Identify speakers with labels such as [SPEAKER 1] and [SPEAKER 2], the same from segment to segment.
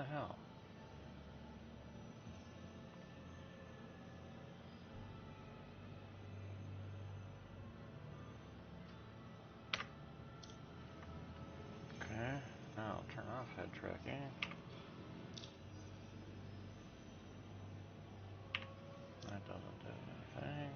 [SPEAKER 1] the hell? Okay, now turn off head tracking. That doesn't do anything.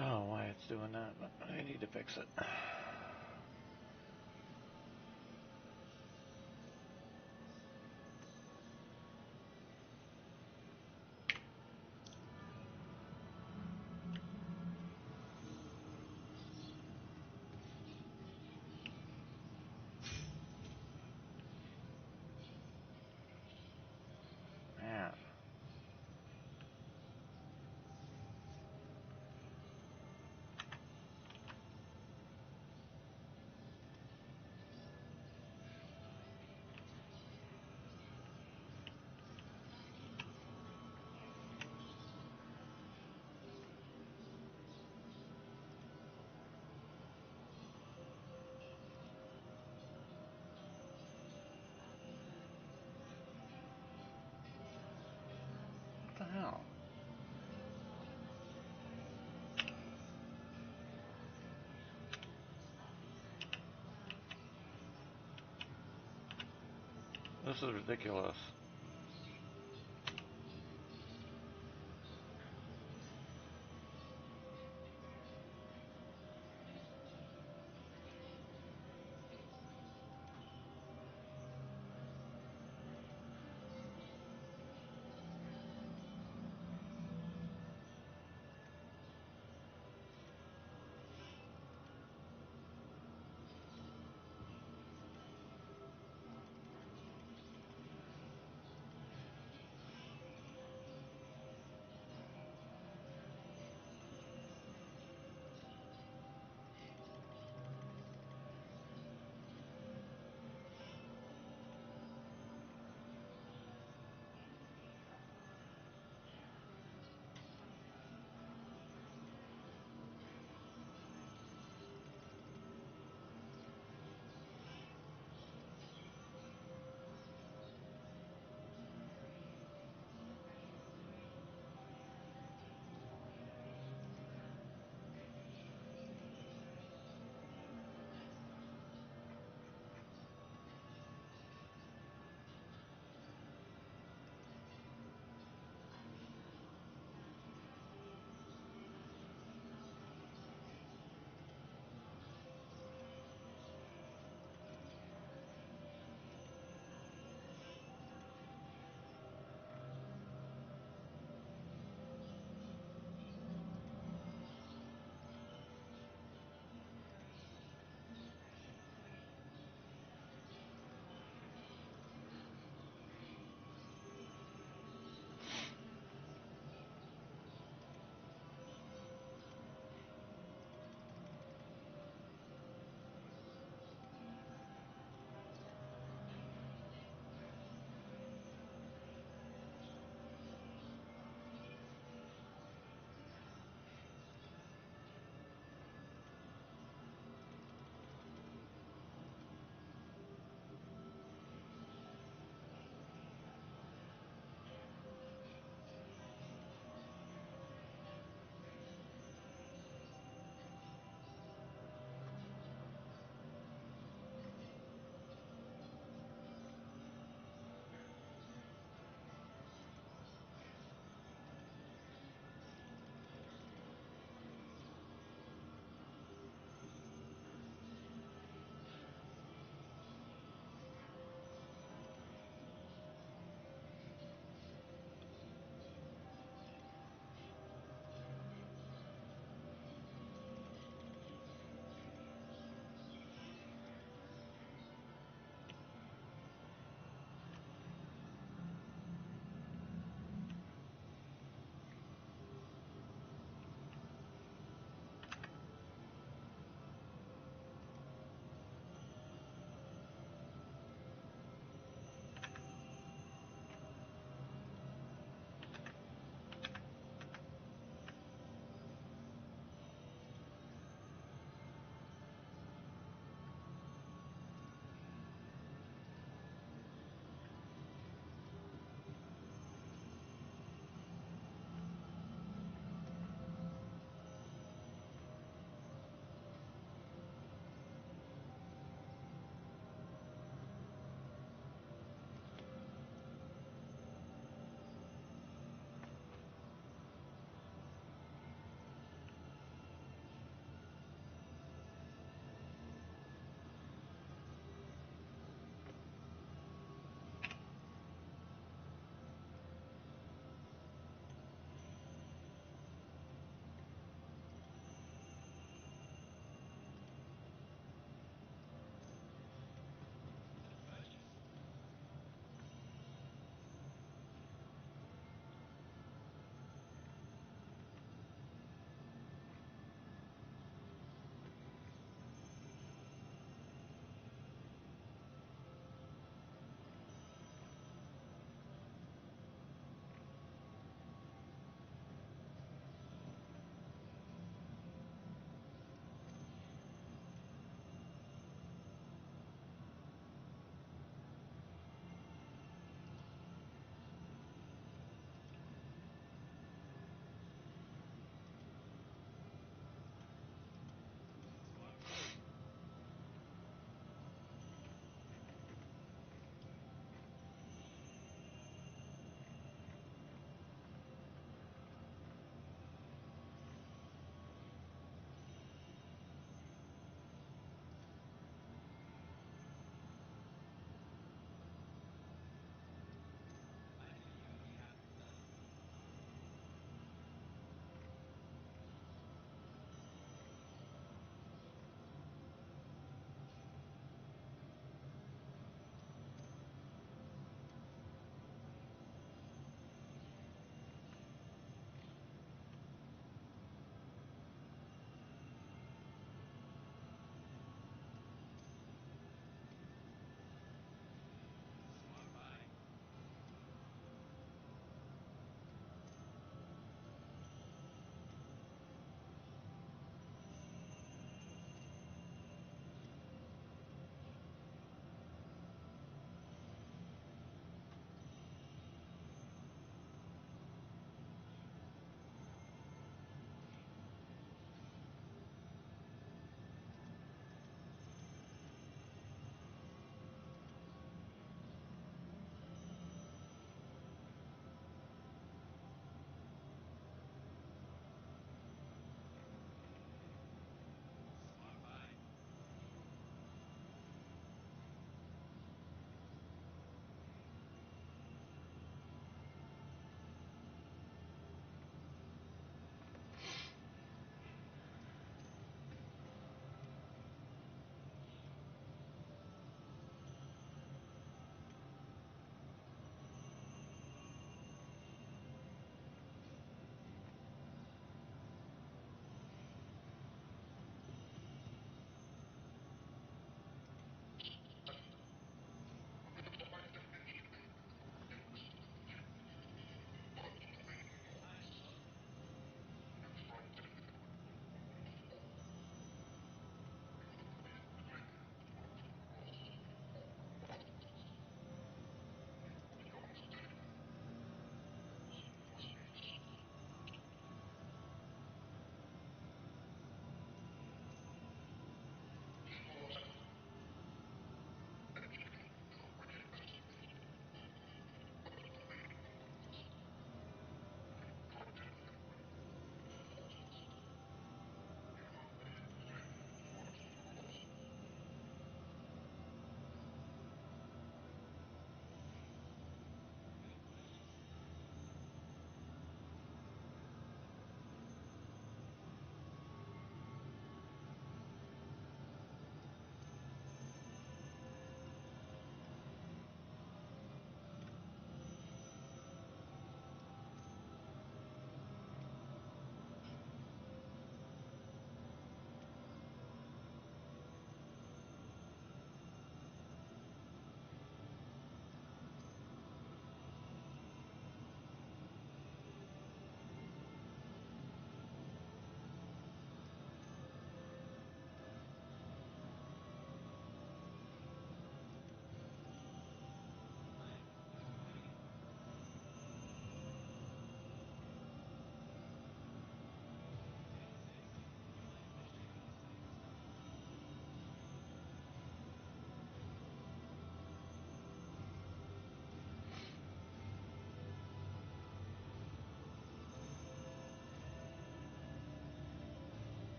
[SPEAKER 1] Oh, why it's doing that, but I need to fix it. Man. What the hell? This is ridiculous.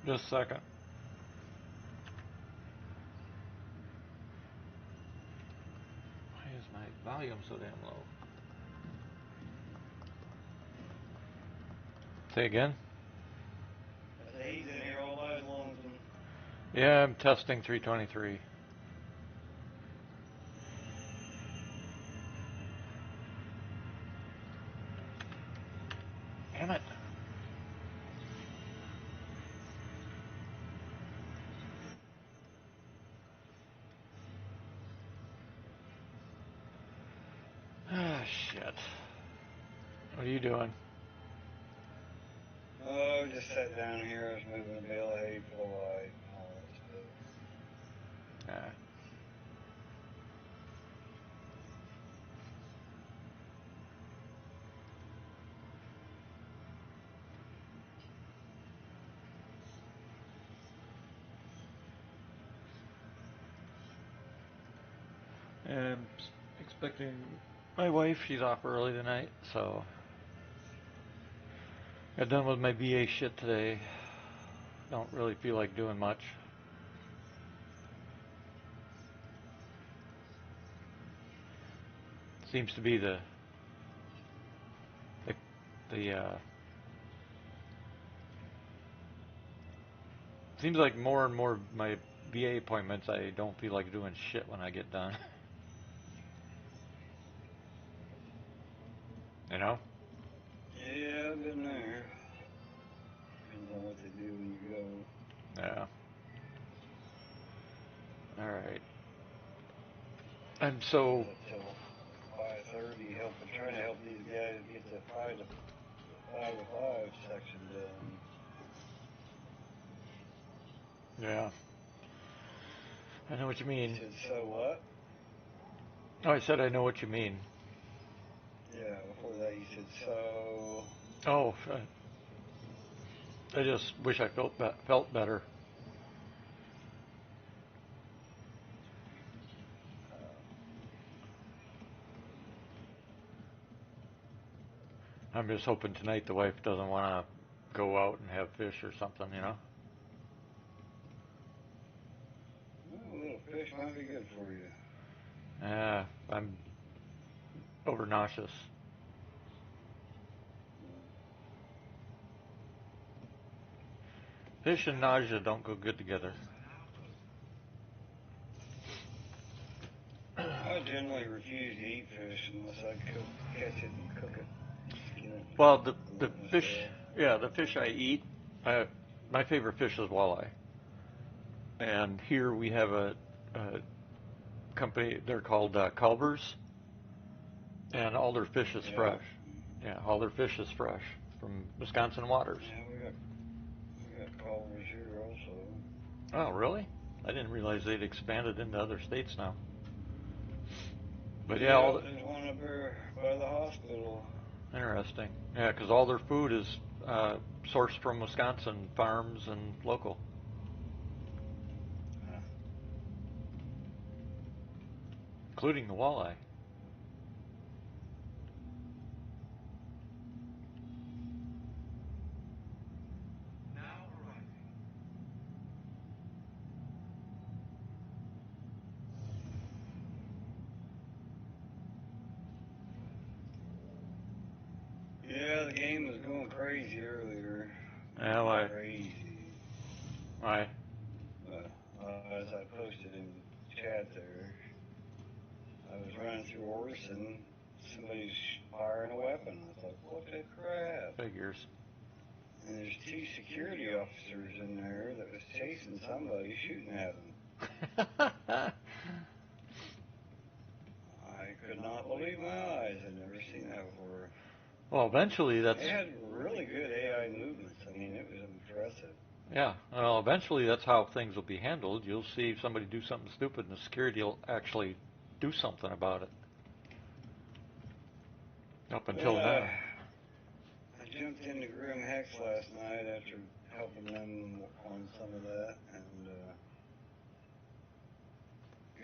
[SPEAKER 1] Just a second. Why is my volume so damn low? Say again?
[SPEAKER 2] I say he's in here all night lonesome.
[SPEAKER 1] Yeah, I'm testing 323. Damn it. Ah, shit. What are you doing?
[SPEAKER 2] Oh, I just sat down here. I was moving a bale of hay for the light and all that stuff.
[SPEAKER 1] Ah. I'm expecting my wife. She's off early tonight, so got done with my VA shit today. Don't really feel like doing much. Seems to be the seems like more and more of my VA appointments I don't feel like doing shit when I get done. You know?
[SPEAKER 2] Yeah, I've been there. Depends on what they do when you go.
[SPEAKER 1] Yeah. All right. I'm so.
[SPEAKER 2] Till 5:30, trying to help these guys get the 5 to 5 section done.
[SPEAKER 1] Yeah. I know what you mean.
[SPEAKER 2] He said, so what?
[SPEAKER 1] Oh, I said I know what you mean.
[SPEAKER 2] Yeah, before that he said, so.
[SPEAKER 1] Oh, I just wish I felt better. I'm just hoping tonight the wife doesn't want to go out and have fish or something, you know?
[SPEAKER 2] Well, a little fish might be good for you.
[SPEAKER 1] Yeah, I'm over nauseous. Fish and nausea don't go good together.
[SPEAKER 2] I generally refuse to eat fish unless I catch it and cook it, skin it,
[SPEAKER 1] Well,
[SPEAKER 2] and grill
[SPEAKER 1] the
[SPEAKER 2] it
[SPEAKER 1] fish,
[SPEAKER 2] myself.
[SPEAKER 1] yeah, the fish I eat, my favorite fish is walleye. And here we have a company, they're called Culver's, and all their fish is
[SPEAKER 2] Yeah.
[SPEAKER 1] fresh. Yeah, all their fish is fresh from Wisconsin waters.
[SPEAKER 2] Yeah, we got Culver's here also.
[SPEAKER 1] Oh, really? I didn't realize they'd expanded into other states now. But yeah,
[SPEAKER 2] Yeah, there's one up here by the hospital.
[SPEAKER 1] interesting. Yeah, because all their food is sourced from Wisconsin farms and local,
[SPEAKER 2] Huh.
[SPEAKER 1] including the walleye.
[SPEAKER 2] Yeah, the game was going crazy earlier.
[SPEAKER 1] Yeah, why?
[SPEAKER 2] Crazy.
[SPEAKER 1] Why?
[SPEAKER 2] As I posted in the chat there, I was running through Horse and somebody's firing a weapon. I thought, what the crap?
[SPEAKER 1] Figures.
[SPEAKER 2] And there's 2 security officers in there that was chasing somebody, shooting at them. I could not believe my eyes. I'd never seen that before.
[SPEAKER 1] Well, eventually that's.
[SPEAKER 2] They had really good AI movements. I mean, it was impressive.
[SPEAKER 1] Yeah, well, eventually that's how things will be handled. You'll see somebody do something stupid, and the security will actually do something about it. Up until
[SPEAKER 2] Well,
[SPEAKER 1] then.
[SPEAKER 2] I jumped into Grim Hex last night after helping them on some of that, and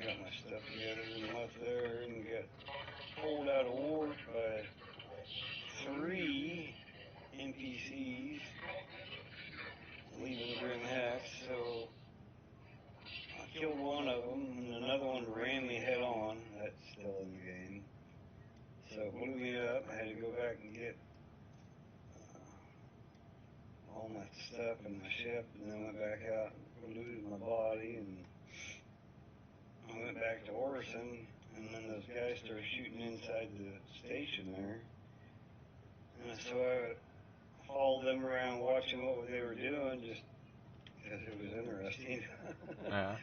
[SPEAKER 2] got my stuff together and left there and got pulled out of work by 3 NPCs leaving Grim Hex. person, and then those guys started shooting inside the station there. And so I followed them around watching what they were doing just because it was interesting.
[SPEAKER 1] Yeah.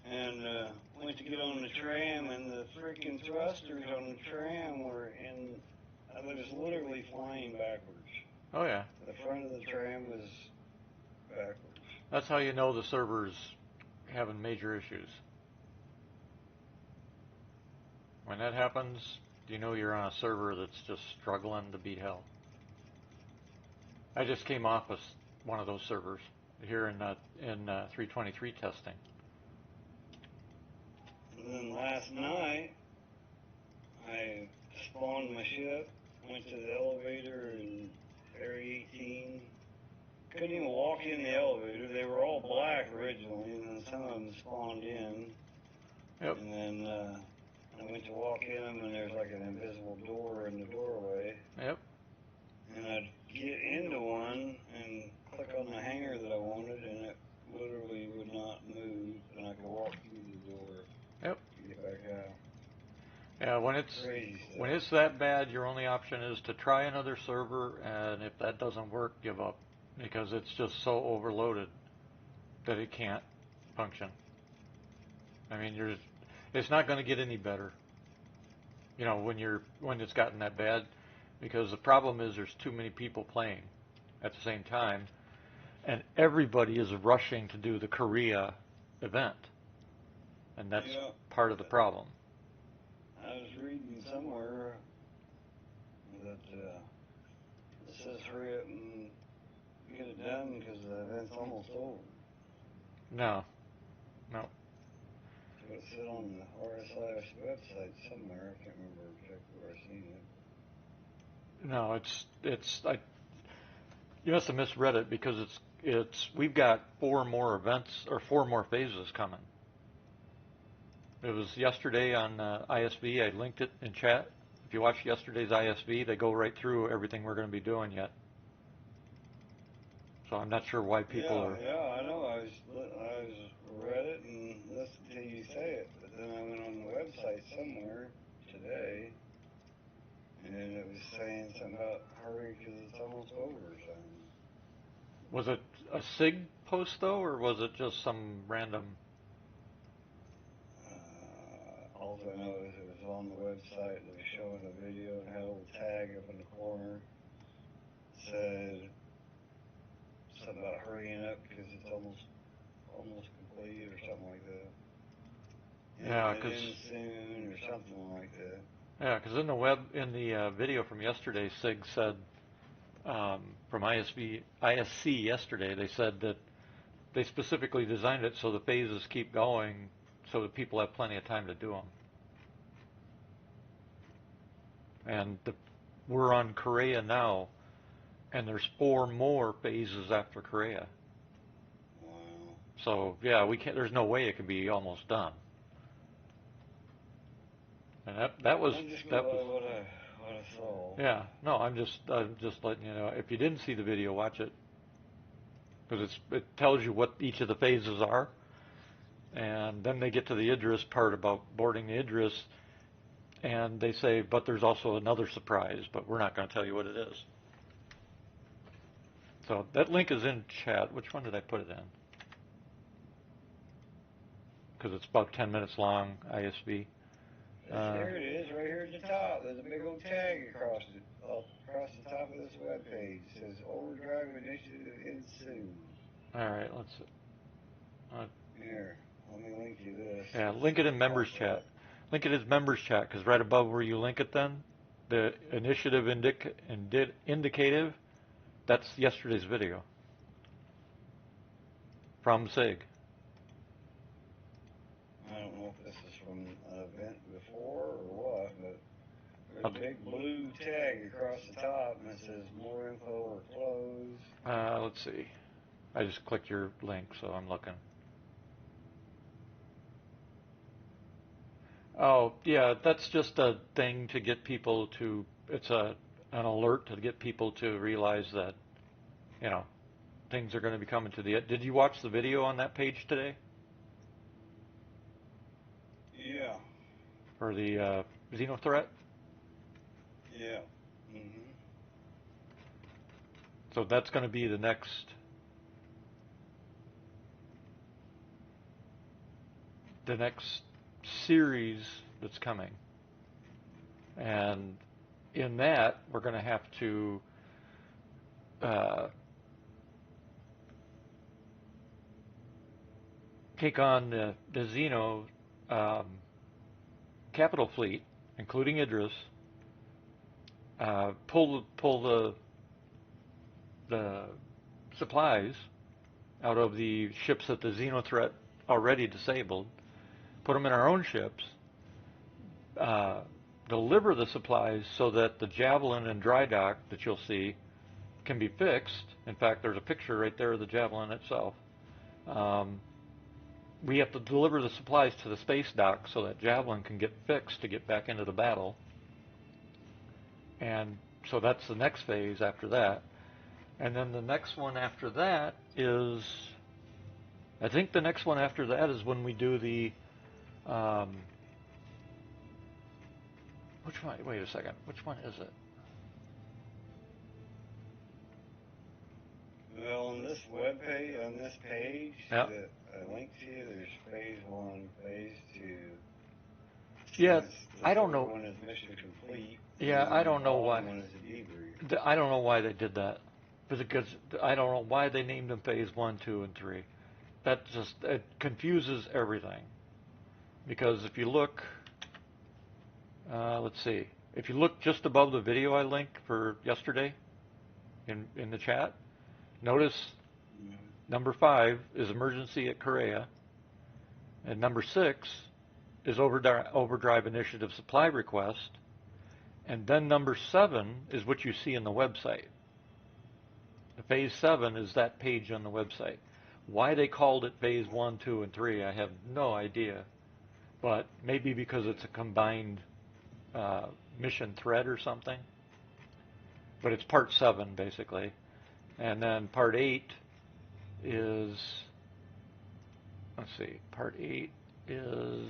[SPEAKER 2] And went to get on the tram, and the freaking thrusters on the tram were in, it was literally flying backwards.
[SPEAKER 1] Oh, yeah.
[SPEAKER 2] The front of the tram was backwards.
[SPEAKER 1] That's how you know the server's having major issues. When that happens, you know you're on a server that's just struggling to beat hell. I just came off of one of those servers here in 323 testing.
[SPEAKER 2] And then last night, I spawned my ship, went to the elevator in Area 18. Couldn't even walk in the elevator. They were all black originally, and then some of them spawned in.
[SPEAKER 1] Yep.
[SPEAKER 2] And then I went to walk in them, and there's like an invisible door in the doorway.
[SPEAKER 1] Yep.
[SPEAKER 2] And I'd get into one and click on the hanger that I wanted, and it literally would not move, and I could walk through the door.
[SPEAKER 1] Yep.
[SPEAKER 2] And get back out.
[SPEAKER 1] Yeah, when it's that bad, your only option is to try another server, and if that doesn't work, give up, because it's just so overloaded that it can't function. I mean, it's not going to get any better. You know, when it's gotten that bad, because the problem is there's too many people playing at the same time, and everybody is rushing to do the Korea event, and that's part of the problem.
[SPEAKER 2] I was reading somewhere that it says hurry up and get it done because the event's almost over.
[SPEAKER 1] No.
[SPEAKER 2] That's what it said on the RSI's website somewhere. I can't remember exactly where I seen it.
[SPEAKER 1] No, you must have misread it, because we've got 4 more events or 4 more phases coming. It was yesterday on ISV. I linked it in chat. If you watch yesterday's ISV, they go right through everything we're going to be doing yet. So I'm not sure why people are.
[SPEAKER 2] Yeah, I know. I read it and listened to you say it, but then I went on the website somewhere today, and it was saying something about hurry because it's almost over or something.
[SPEAKER 1] Was it a SIG post though, or was it just some random?
[SPEAKER 2] All I know is it was on the website. They were showing a video and had a little tag up in the corner. It said something about hurrying up because it's almost complete or something like that.
[SPEAKER 1] Yeah, because
[SPEAKER 2] soon or something like that.
[SPEAKER 1] Yeah, because in the video from yesterday, SIG said from ISC yesterday, they said that they specifically designed it so the phases keep going, so that people have plenty of time to do them. And we're on Korea now, and there's 4 more phases after Korea.
[SPEAKER 2] Wow.
[SPEAKER 1] So yeah, we can't. There's no way it can be almost done. And that was
[SPEAKER 2] what I saw.
[SPEAKER 1] Yeah. No, I'm just letting you know. If you didn't see the video, watch it, because it tells you what each of the phases are, and then they get to the Idris part about boarding the Idris, and they say, but there's also another surprise, but we're not going to tell you what it is. So that link is in chat. Which one did I put it in? Because it's about 10 minutes long, ISV.
[SPEAKER 2] Here it is, right here at the top. There's a big old tag across the top of this webpage. It says Overdrive Initiative ends soon.
[SPEAKER 1] All right, let's.
[SPEAKER 2] Here, let me link you this.
[SPEAKER 1] Yeah, link it in members chat. Link it as members chat, because right above where you link it, then the initiative indicative. That's yesterday's video from SIG.
[SPEAKER 2] I don't know if this is from an event before or what, but there's a big blue tag across the top, and it says more info or close.
[SPEAKER 1] Let's see. I just clicked your link, so I'm looking. Oh, yeah, that's just a thing to get people to. It's an alert to get people to realize that, things are going to be coming to the end. Did you watch the video on that page today?
[SPEAKER 2] Yeah.
[SPEAKER 1] for the Xeno threat.
[SPEAKER 2] Yeah. Mhm.
[SPEAKER 1] So that's going to be the next series that's coming. And in that, we're going to have to uh, take on the Xeno capital fleet, including Idris, pull the supplies out of the ships that the Xeno threat already disabled, put them in our own ships, uh, deliver the supplies so that the Javelin and dry dock that you'll see can be fixed. In fact, there's a picture right there of the Javelin itself. Um, we have to deliver the supplies to the space dock so that Javelin can get fixed to get back into the battle. And so that's the next phase after that. And then the next one after that is, I think the next one after that is when we do the, which one, wait a second, which one is it?
[SPEAKER 2] Well, on this web page, on this page
[SPEAKER 1] Yeah.
[SPEAKER 2] that I linked to you, there's phase 1, phase 2.
[SPEAKER 1] Yeah,
[SPEAKER 2] And the
[SPEAKER 1] I don't
[SPEAKER 2] third
[SPEAKER 1] know.
[SPEAKER 2] one is mission complete.
[SPEAKER 1] Yeah,
[SPEAKER 2] And
[SPEAKER 1] I
[SPEAKER 2] then the
[SPEAKER 1] don't know
[SPEAKER 2] bottom
[SPEAKER 1] why.
[SPEAKER 2] one is a debrief.
[SPEAKER 1] I don't know why they did that. Because I don't know why they named them phase 1, 2, and 3. That just, it confuses everything. Because if you look, let's see, if you look just above the video I linked for yesterday in the chat, notice number 5 is emergency at Korea, and number 6 is overdrive initiative supply request, and then number 7 is what you see in the website. The phase 7 is that page on the website. Why they called it phase 1, 2, and 3, I have no idea. But maybe because it's a combined mission thread or something. But it's part 7 basically. And then part 8 is, let's see, part 8 is,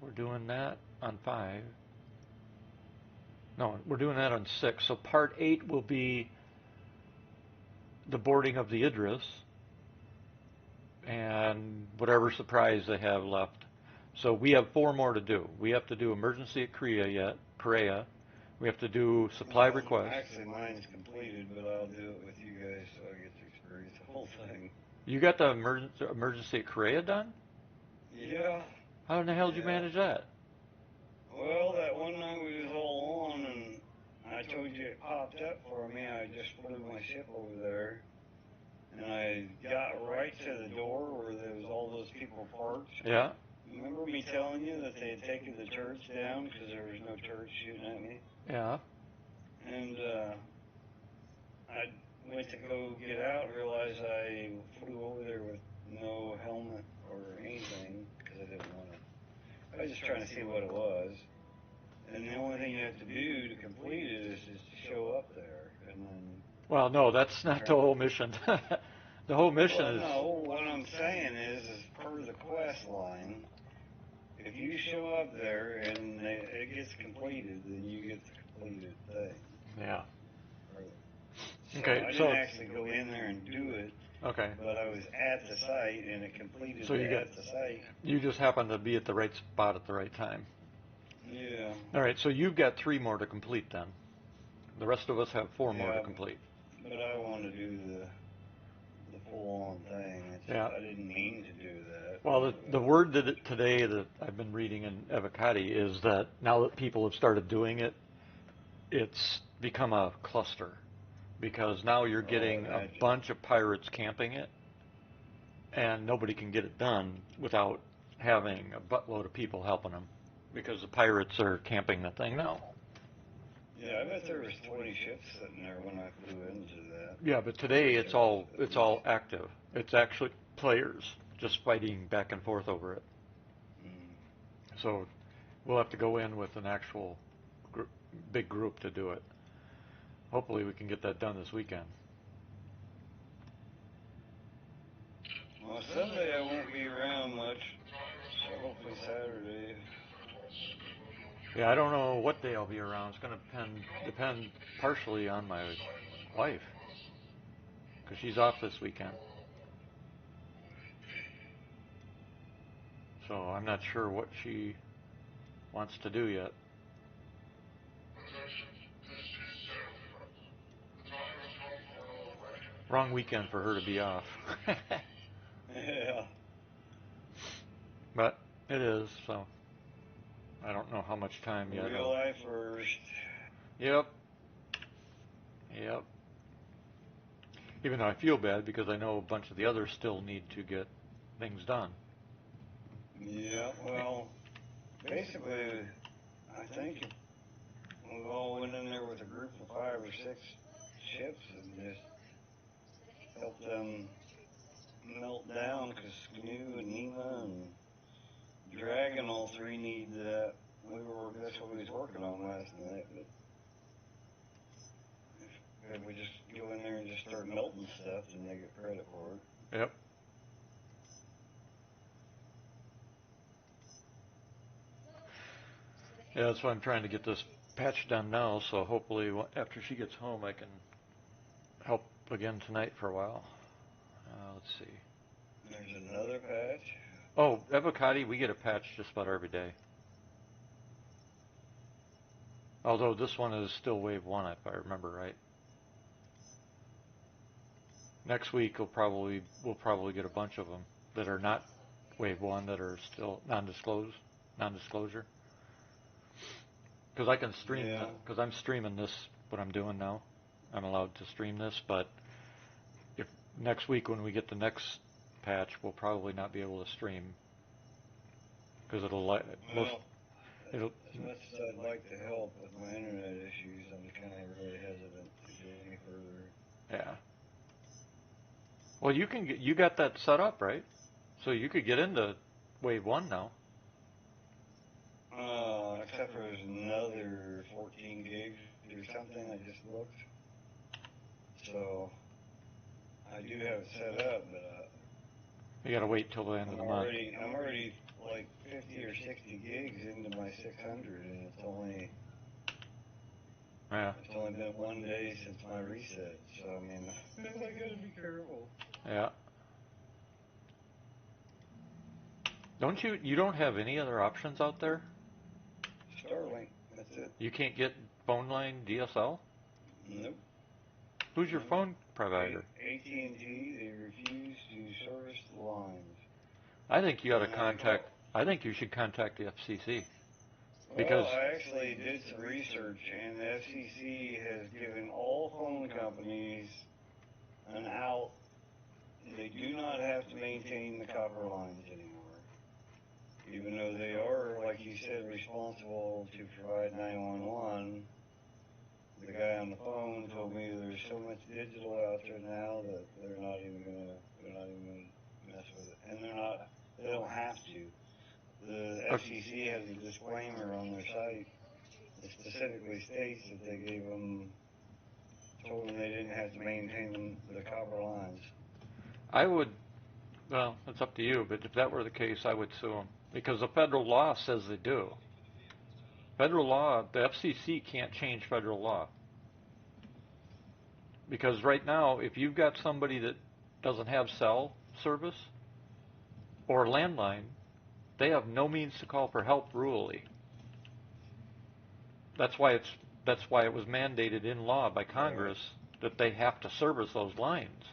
[SPEAKER 1] we're doing that on 5. No, we're doing that on 6. So part 8 will be the boarding of the Idris and whatever surprise they have left. So we have 4 more to do. We have to do emergency at Korea. We have to do supply requests.
[SPEAKER 2] Actually, mine's completed, but I'll do it with you guys so I get to experience the whole thing.
[SPEAKER 1] You got the emergency at Korea done?
[SPEAKER 2] Yeah.
[SPEAKER 1] How in the hell did you manage that?
[SPEAKER 2] Well, that one night we was all on, and I told you it popped up for me. I just flew my ship over there, and I got right to the door where there was all those people parked.
[SPEAKER 1] Yeah.
[SPEAKER 2] Remember me telling you that they had taken the turrets down because there was no turrets shooting at me?
[SPEAKER 1] Yeah.
[SPEAKER 2] And I went to go get out, realized I flew over there with no helmet or anything because I didn't want to. I was just trying to see what it was. And the only thing you have to do to complete it is just to show up there. And then.
[SPEAKER 1] Well, no, that's not the whole mission. The whole mission is.
[SPEAKER 2] No, what I'm saying is per the quest line, if you show up there and it gets completed, then you get the completed thing.
[SPEAKER 1] Yeah.
[SPEAKER 2] So
[SPEAKER 1] Okay,
[SPEAKER 2] I didn't actually go in there and do it.
[SPEAKER 1] Okay.
[SPEAKER 2] But I was at the site and it completed
[SPEAKER 1] So
[SPEAKER 2] at the site.
[SPEAKER 1] You just happened to be at the right spot at the right time.
[SPEAKER 2] Yeah.
[SPEAKER 1] All right, so you've got 3 more to complete then. The rest of us have 4 more to complete.
[SPEAKER 2] But I want to do the full-on thing. I didn't mean to do that.
[SPEAKER 1] Well, the word today that I've been reading in Evocati is that now that people have started doing it, it's become a cluster. Because now you're getting a bunch of pirates camping it, and nobody can get it done without having a buttload of people helping them, because the pirates are camping the thing now.
[SPEAKER 2] Yeah, I bet there was 20 ships sitting there when I flew into that.
[SPEAKER 1] Yeah, but today it's all active. It's actually players just fighting back and forth over it. So we'll have to go in with an actual big group to do it. Hopefully we can get that done this weekend.
[SPEAKER 2] Well, Sunday I won't be around much, hopefully Saturday.
[SPEAKER 1] Yeah, I don't know what day I'll be around. It's going to depend partially on my wife, because she's off this weekend. So I'm not sure what she wants to do yet. Wrong weekend for her to be off.
[SPEAKER 2] Yeah.
[SPEAKER 1] But it is, so I don't know how much time yet.
[SPEAKER 2] Real life first.
[SPEAKER 1] Yep. Yep. Even though I feel bad because I know a bunch of the others still need to get things done.
[SPEAKER 2] Yeah, well, basically, I think we all went in there with a group of 5 or 6 ships and just helped them melt down, because Canoe and Nima and Dragon, all 3 need that. That's what we was working on last night, but if we just go in there and just start melting stuff, then they get credit for it.
[SPEAKER 1] Yep. Yeah, that's why I'm trying to get this patch done now, so hopefully after she gets home I can help again tonight for a while. Let's see.
[SPEAKER 2] There's another patch.
[SPEAKER 1] Oh, Evocati, we get a patch just about every day. Although this one is still wave 1, if I remember right. Next week we'll probably get a bunch of them that are not wave 1, that are still non-disclosure. Because I can stream, because I'm streaming this, what I'm doing now. I'm allowed to stream this, but if next week when we get the next patch, we'll probably not be able to stream, because as much as
[SPEAKER 2] I'd like to help with my internet issues, I'm kind of really hesitant to go any further.
[SPEAKER 1] Yeah. Well, you got that set up, right? So you could get into wave 1 now.
[SPEAKER 2] Except for there's another 14 gigs or something. I just looked. So I do have it set up, but
[SPEAKER 1] you got to wait till the end of the month.
[SPEAKER 2] I'm already like 50 or 60 gigs into my 600, and it's only been 1 day since my reset. So I mean, I gotta be careful.
[SPEAKER 1] Yeah. You don't have any other options out there?
[SPEAKER 2] Starlink, that's it.
[SPEAKER 1] You can't get phone line DSL?
[SPEAKER 2] Nope.
[SPEAKER 1] Who's your phone provider?
[SPEAKER 2] AT&T. They refuse to service the lines.
[SPEAKER 1] I think you ought to contact. I think you should contact the FCC.
[SPEAKER 2] Well, I actually did some research, and the FCC has given all phone companies an out. They do not have to maintain the copper lines anymore, even though they are, like you said, responsible to provide 911. The guy on the phone told me there's so much digital out there now that they're not even gonna mess with it, and they don't have to. The FCC has a disclaimer on their site that specifically states that told them they didn't have to maintain the copper lines.
[SPEAKER 1] I would, well, it's up to you, but if that were the case, I would sue them, because the federal law says they do. Federal law, the FCC can't change federal law. Because right now, if you've got somebody that doesn't have cell service or landline, they have no means to call for help rurally. That's why it was mandated in law by Congress that they have to service those lines.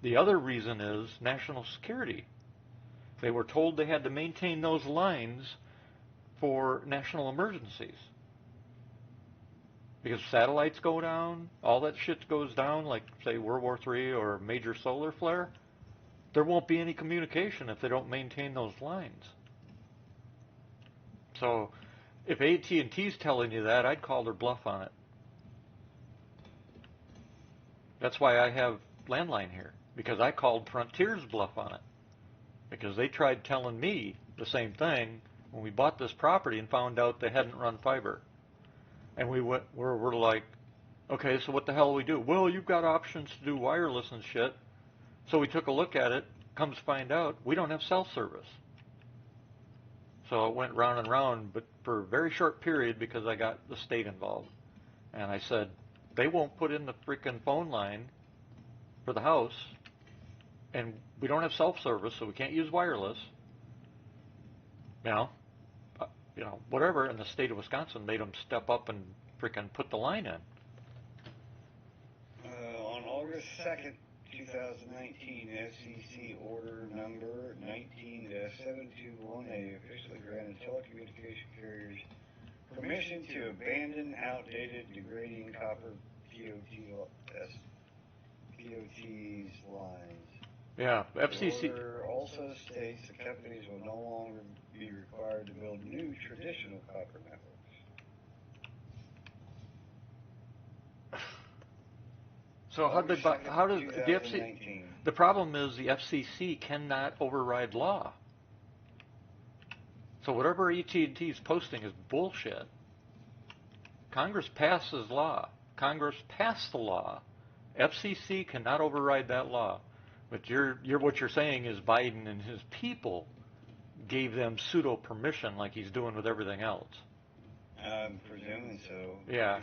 [SPEAKER 1] The other reason is national security. They were told they had to maintain those lines for national emergencies. Because satellites go down, all that shit goes down, like, say, World War III or a major solar flare, there won't be any communication if they don't maintain those lines. So if AT&T's telling you that, I'd call their bluff on it. That's why I have landline here, because I called Frontier's bluff on it. Because they tried telling me the same thing when we bought this property and found out they hadn't run fiber. And we're like, okay, so what the hell do we do? Well, you've got options to do wireless and shit. So we took a look at it. Comes to find out, we don't have cell service. So it went round and round, but for a very short period because I got the state involved. And I said, they won't put in the freaking phone line for the house, and we don't have self-service, so we can't use wireless. You know, whatever. And the state of Wisconsin made them step up and freaking put the line in.
[SPEAKER 2] On August 2nd, 2019, FCC order number 19-7218 officially granted telecommunication carriers permission to abandon outdated, degrading copper POT's lines.
[SPEAKER 1] Yeah, FCC.
[SPEAKER 2] The order also states the companies will no longer be required to build new traditional copper networks.
[SPEAKER 1] So how does the FCC? The problem is the FCC cannot override law. So whatever AT&T is posting is bullshit. Congress passes law. Congress passed the law. FCC cannot override that law. But what you're saying is Biden and his people gave them pseudo permission, like he's doing with everything else.
[SPEAKER 2] I'm presuming so.
[SPEAKER 1] Yeah.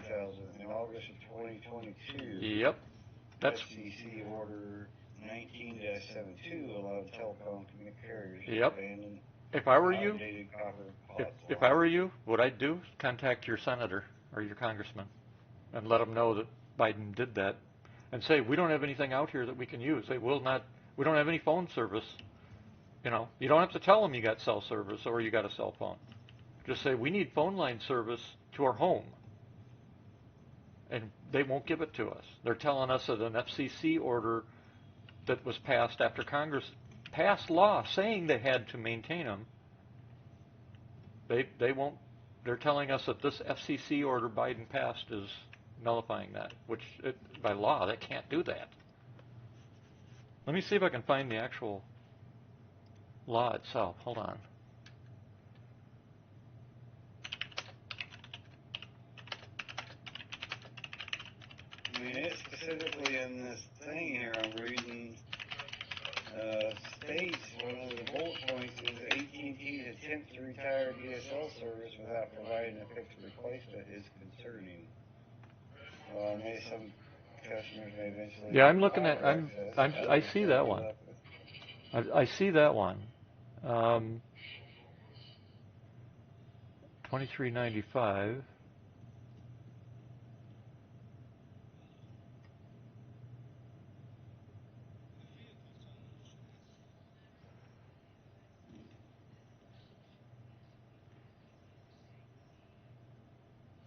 [SPEAKER 2] In August of 2022.
[SPEAKER 1] Yep. That's
[SPEAKER 2] FCC order 19-72 allowed telecom carriers to
[SPEAKER 1] yep.
[SPEAKER 2] abandon
[SPEAKER 1] If I were
[SPEAKER 2] outdated copper
[SPEAKER 1] if I were you, what I'd do is contact your senator or your congressman and let them know that Biden did that, and say, we don't have anything out here that we can use. We don't have any phone service. You don't have to tell them you got cell service or you got a cell phone. Just say, we need phone line service to our home. And they won't give it to us. They're telling us that an FCC order that was passed after Congress passed law saying they had to maintain them, they won't. They're telling us that this FCC order Biden passed is nullifying that, which by law they can't do that. Let me see if I can find the actual law itself. Hold on.
[SPEAKER 2] I mean, it's specifically in this thing here I'm reading, states, one of the bullet points is AT&T's attempt to retire DSL service without providing a fixed replacement is concerning. Well, maybe some customers may eventually...
[SPEAKER 1] Yeah, I'm looking at, I see that one. I see that one. 2395.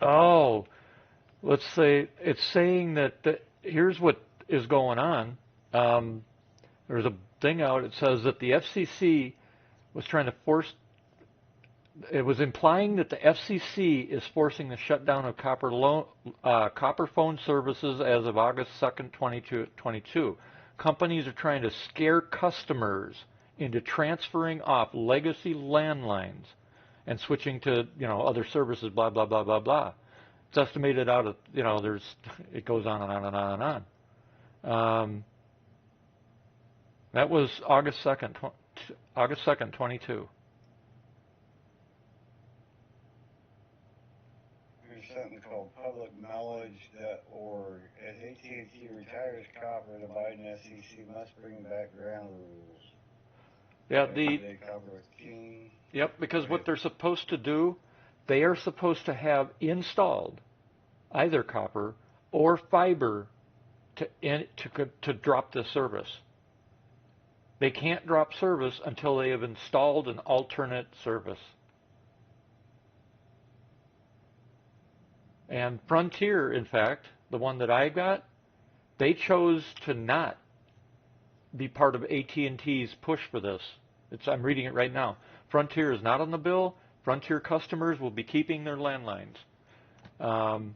[SPEAKER 1] Oh, let's say it's saying that here's what is going on. There's a thing out. It says that the FCC was trying to force. It was implying that the FCC is forcing the shutdown of copper phone services as of August 2nd, 2022. Companies are trying to scare customers into transferring off legacy landlines and switching to other services. Blah blah blah blah blah. It's estimated out of it goes on and on and on and on. That was August 2nd, 22.
[SPEAKER 2] There's something called publicknowledge.org. As AT&T retires copper, the Biden FCC must bring back ground rules.
[SPEAKER 1] Yeah, Yep, because what they're supposed to do, they are supposed to have installed either copper or fiber to drop the service. They can't drop service until they have installed an alternate service. And Frontier, in fact, the one that I got, they chose to not be part of AT&T's push for this. I'm reading it right now. Frontier is not on the bill. Frontier customers will be keeping their landlines. All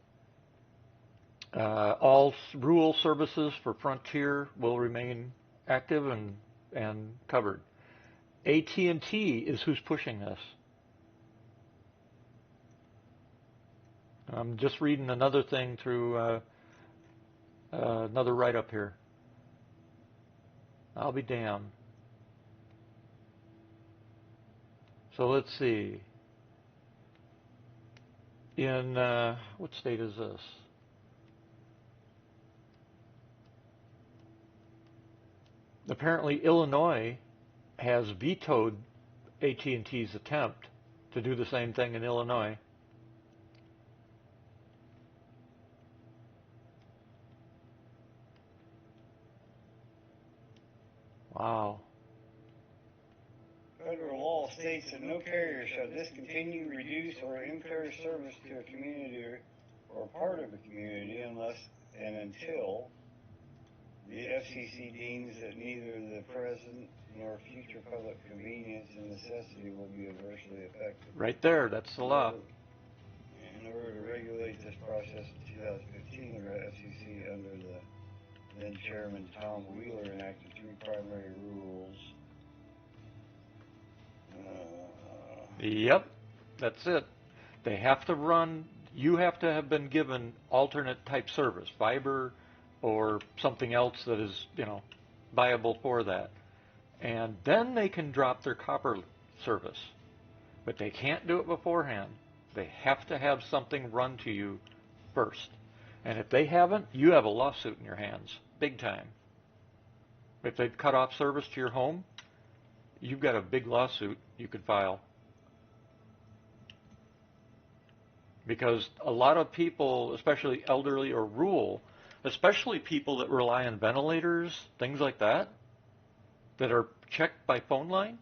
[SPEAKER 1] rural services for Frontier will remain active and covered. AT&T is who's pushing this. I'm just reading another thing through another write-up here. I'll be damned. So let's see. In what state is this? Apparently, Illinois has vetoed AT&T's attempt to do the same thing in Illinois. Wow.
[SPEAKER 2] Federal law states that no carrier shall discontinue, reduce, or impair service to a community or part of a community unless and until the FCC deems that neither the present nor future public convenience and necessity will be adversely affected.
[SPEAKER 1] Right there, that's the law.
[SPEAKER 2] In order to regulate this process in 2015, the FCC, under the then Chairman Tom Wheeler, enacted three primary rules.
[SPEAKER 1] Yep, that's it. They have to run, you have to have been given alternate type service, fiber or something else that is, viable for that. And then they can drop their copper service. But they can't do it beforehand. They have to have something run to you first. And if they haven't, you have a lawsuit in your hands, big time. If they've cut off service to your home, you've got a big lawsuit you could file. Because a lot of people, especially elderly or rural, especially people that rely on ventilators, things like that are checked by phone line,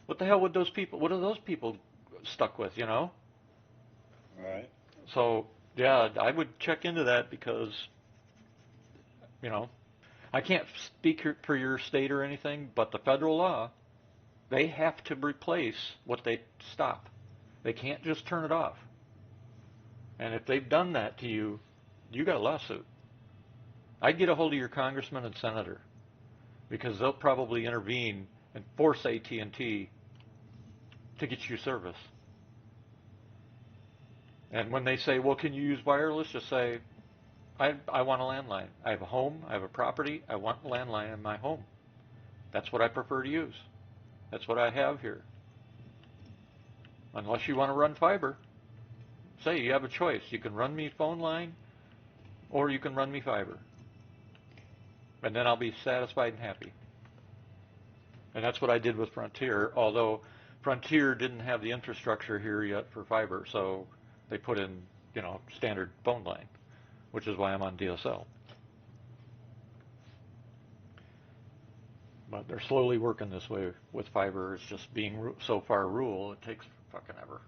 [SPEAKER 1] what the hell would those people, what are those people stuck with,
[SPEAKER 2] Right.
[SPEAKER 1] So, yeah, I would check into that because, I can't speak for your state or anything, but the federal law, they have to replace what they stop. They can't just turn it off. And if they've done that to you, you got a lawsuit. I'd get a hold of your congressman and senator because they'll probably intervene and force AT&T to get you service. And when they say, well, can you use wireless? Just say, I want a landline. I have a home. I have a property. I want a landline in my home. That's what I prefer to use. That's what I have here. Unless you want to run fiber, say you have a choice. You can run me phone line or you can run me fiber. And then I'll be satisfied and happy. And that's what I did with Frontier, although Frontier didn't have the infrastructure here yet for fiber, so they put in, standard phone line, which is why I'm on DSL. But they're slowly working this way with fiber. It's just being so far rural, it takes fucking ever.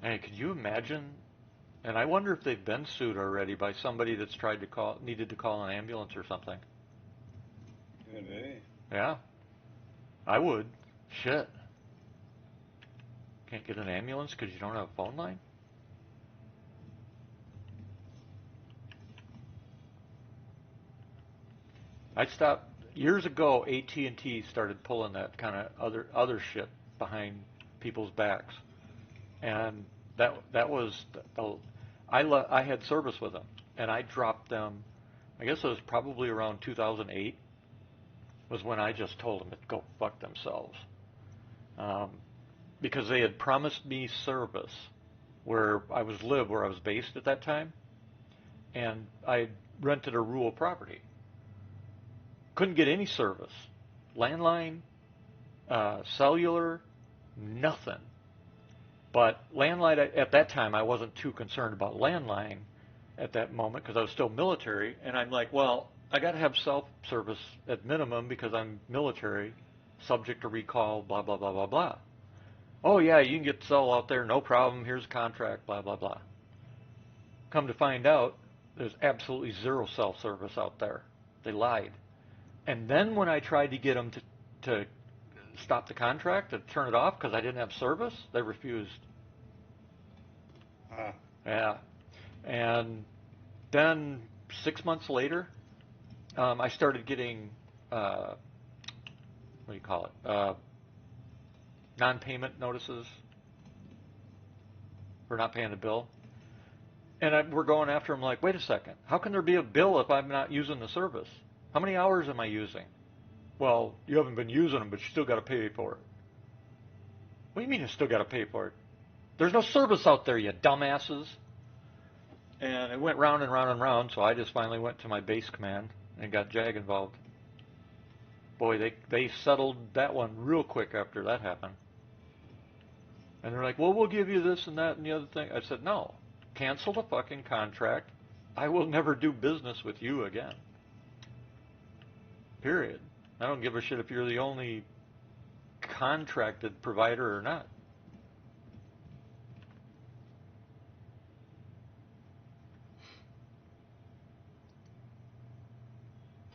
[SPEAKER 1] Hey, could you imagine? And I wonder if they've been sued already by somebody that's needed to call an ambulance or something.
[SPEAKER 2] Could be.
[SPEAKER 1] Yeah, I would. Shit. Can't get an ambulance because you don't have a phone line? I stopped years ago. AT&T started pulling that kind of other shit behind people's backs, and that was I had service with them, and I dropped them. I guess it was probably around 2008 was when I just told them to go fuck themselves, because they had promised me service where I was based at that time, and I rented a rural property. Couldn't get any service, landline, cellular, nothing. But landline, at that time, I wasn't too concerned about landline at that moment because I was still military. And I'm like, well, I got to have cell service at minimum because I'm military, subject to recall, blah, blah, blah, blah, blah. Oh, yeah, you can get cell out there, no problem. Here's a contract, blah, blah, blah. Come to find out, there's absolutely zero cell service out there. They lied. And then when I tried to get them to stop the contract, to turn it off because I didn't have service, they refused.
[SPEAKER 2] Huh.
[SPEAKER 1] Yeah. And then 6 months later, I started getting, what do you call it, non-payment notices for not paying the bill. And we're going after them like, wait a second, how can there be a bill if I'm not using the service? How many hours am I using? Well, you haven't been using them, but you still got to pay for it. What do you mean you still got to pay for it? There's no service out there, you dumbasses. And it went round and round and round, so I just finally went to my base command and got JAG involved. Boy, they settled that one real quick after that happened. And they're like, well, we'll give you this and that and the other thing. I said, no, cancel the fucking contract. I will never do business with you again. Period. I don't give a shit if you're the only contracted provider or not.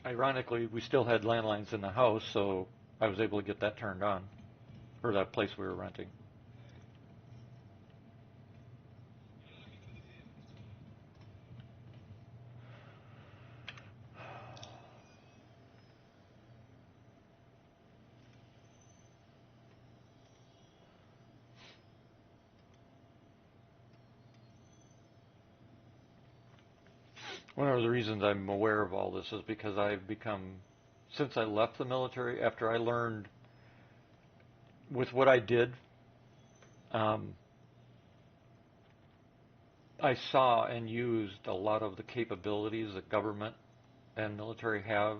[SPEAKER 1] Ironically, we still had landlines in the house, so I was able to get that turned on, or that place we were renting. One of the reasons I'm aware of all this is because I've become, since I left the military, after I learned with what I did, I saw and used a lot of the capabilities that government and military have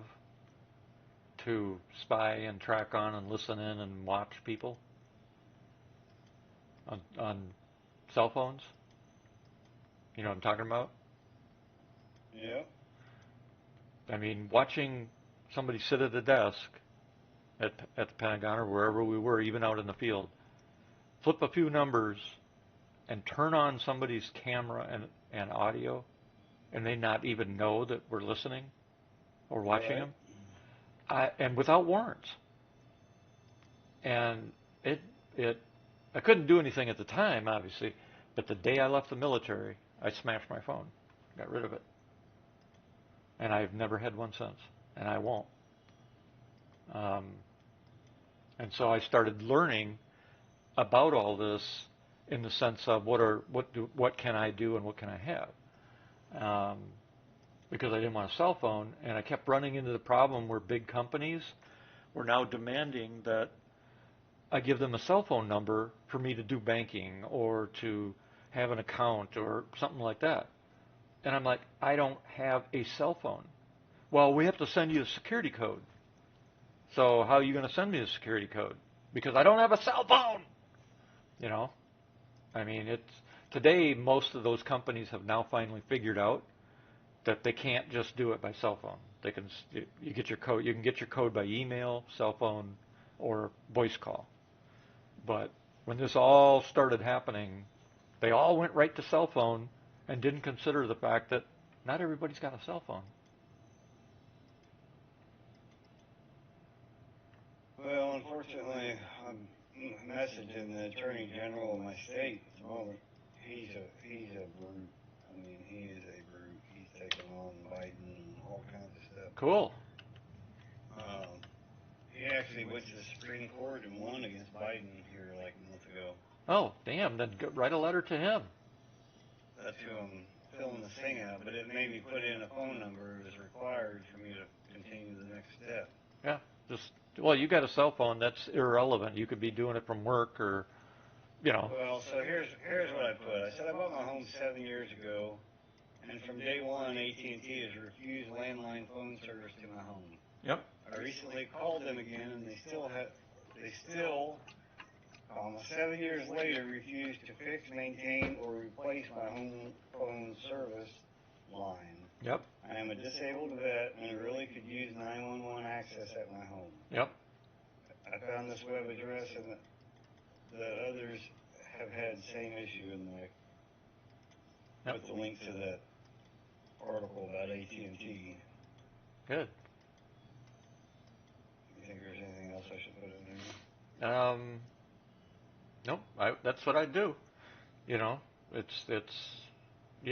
[SPEAKER 1] to spy and track on and listen in and watch people on cell phones. You know what I'm talking about?
[SPEAKER 2] Yep.
[SPEAKER 1] I mean, watching somebody sit at a desk at the Pentagon or wherever we were, even out in the field, flip a few numbers and turn on somebody's camera and audio, and they not even know that we're listening or watching them, and without warrants. And I couldn't do anything at the time, obviously, but the day I left the military, I smashed my phone, got rid of it. And I've never had one since, and I won't. And so I started learning about all this in the sense of what can I do and what can I have, because I didn't want a cell phone, and I kept running into the problem where big companies were now demanding that I give them a cell phone number for me to do banking or to have an account or something like that. And I'm like, I don't have a cell phone. Well, we have to send you a security code. So how are you going to send me the security code? Because I don't have a cell phone. You know, I mean, today most of those companies have now finally figured out that they can't just do it by cell phone. You get your code. You can get your code by email, cell phone, or voice call. But when this all started happening, they all went right to cell phone and didn't consider the fact that not everybody's got a cell phone.
[SPEAKER 2] Well, unfortunately, I'm messaging the Attorney General of my state at the moment. He's a brute. I mean, he is a brute. He's taking on Biden and all kinds of stuff.
[SPEAKER 1] Cool.
[SPEAKER 2] He actually went to the Supreme Court and won against Biden here like a month ago.
[SPEAKER 1] Oh, damn. Then write a letter to him.
[SPEAKER 2] That's who I'm filling this thing out, but it made me put in a phone number. It was required for me to continue the next step.
[SPEAKER 1] Yeah. Well, you got a cell phone. That's irrelevant. You could be doing it from work or, you know.
[SPEAKER 2] Well, so here's what I put. I said I bought my home 7 years ago, and from day one, AT&T has refused landline phone service to my home.
[SPEAKER 1] Yep.
[SPEAKER 2] I recently called them again, and they still, almost 7 years later, refuse to fix, maintain, or replace my home phone service line.
[SPEAKER 1] Yep.
[SPEAKER 2] I am a disabled vet and really could use 911 access at my home.
[SPEAKER 1] Yep.
[SPEAKER 2] I found this web address and that others have had the same issue, and I put the link to that article about AT&T.
[SPEAKER 1] Good.
[SPEAKER 2] You think there's anything else I should put in there?
[SPEAKER 1] Nope. That's what I do. You know,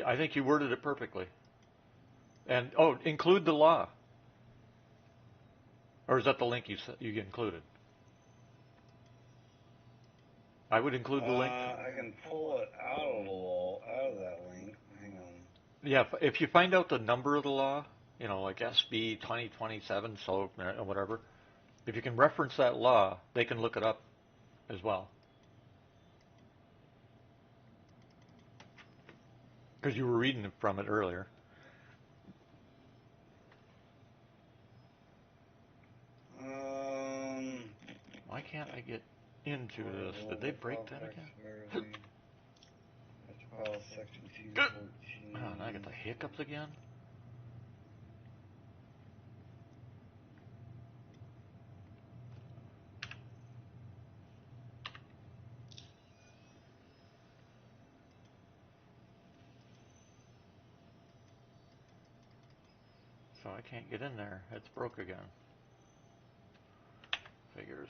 [SPEAKER 1] I think you worded it perfectly. And include the law. Or is that the link you included? I would include the link.
[SPEAKER 2] I can pull it out of that link. Hang on.
[SPEAKER 1] Yeah, if you find out the number of the law, like SB 2027, so whatever, if you can reference that law, they can look it up as well. Because you were reading from it earlier. Why can't I get into this? Did they break that again?
[SPEAKER 2] That's file section 214.
[SPEAKER 1] Oh, now I got the hiccups again. So I can't get in there. It's broke again. Figures.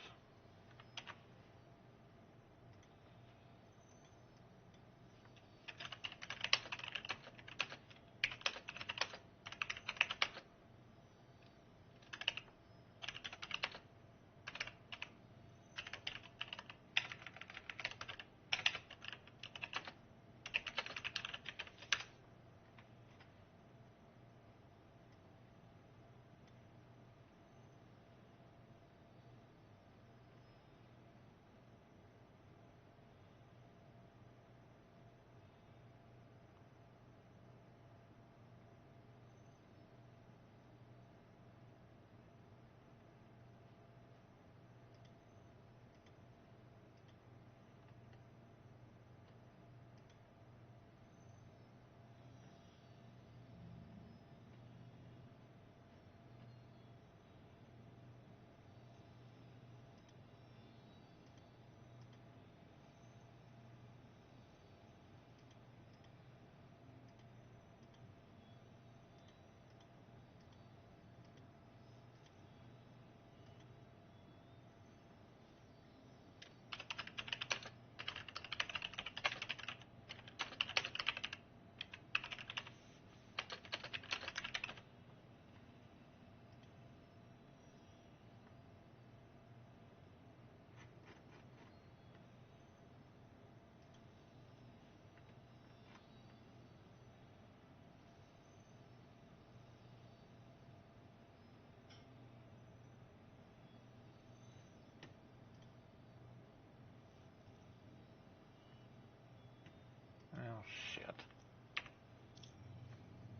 [SPEAKER 1] Oh, shit.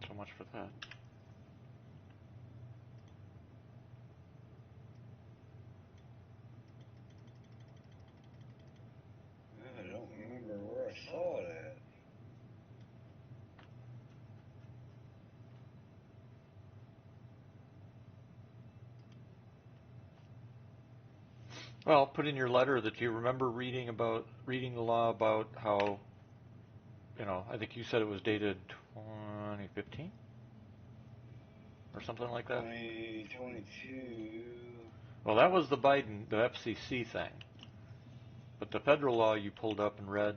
[SPEAKER 1] So much for that.
[SPEAKER 2] I don't remember where I saw it at.
[SPEAKER 1] Well, put in your letter that you remember reading the law about how, I think you said it was dated 2015 or something like that.
[SPEAKER 2] 2022.
[SPEAKER 1] Well, that was the FCC thing. But the federal law you pulled up and read,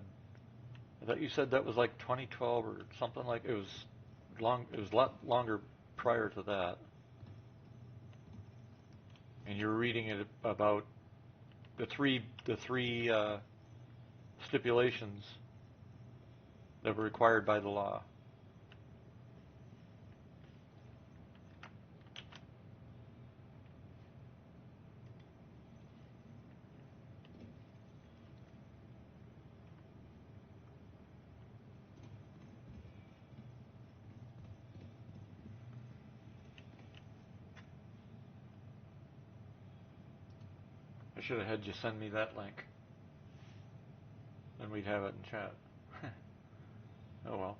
[SPEAKER 1] I thought you said that was like 2012 or something like it was long. It was a lot longer prior to that. And you were reading it about the three stipulations that were required by the law. I should have had you send me that link. Then we'd have it in chat. Oh well.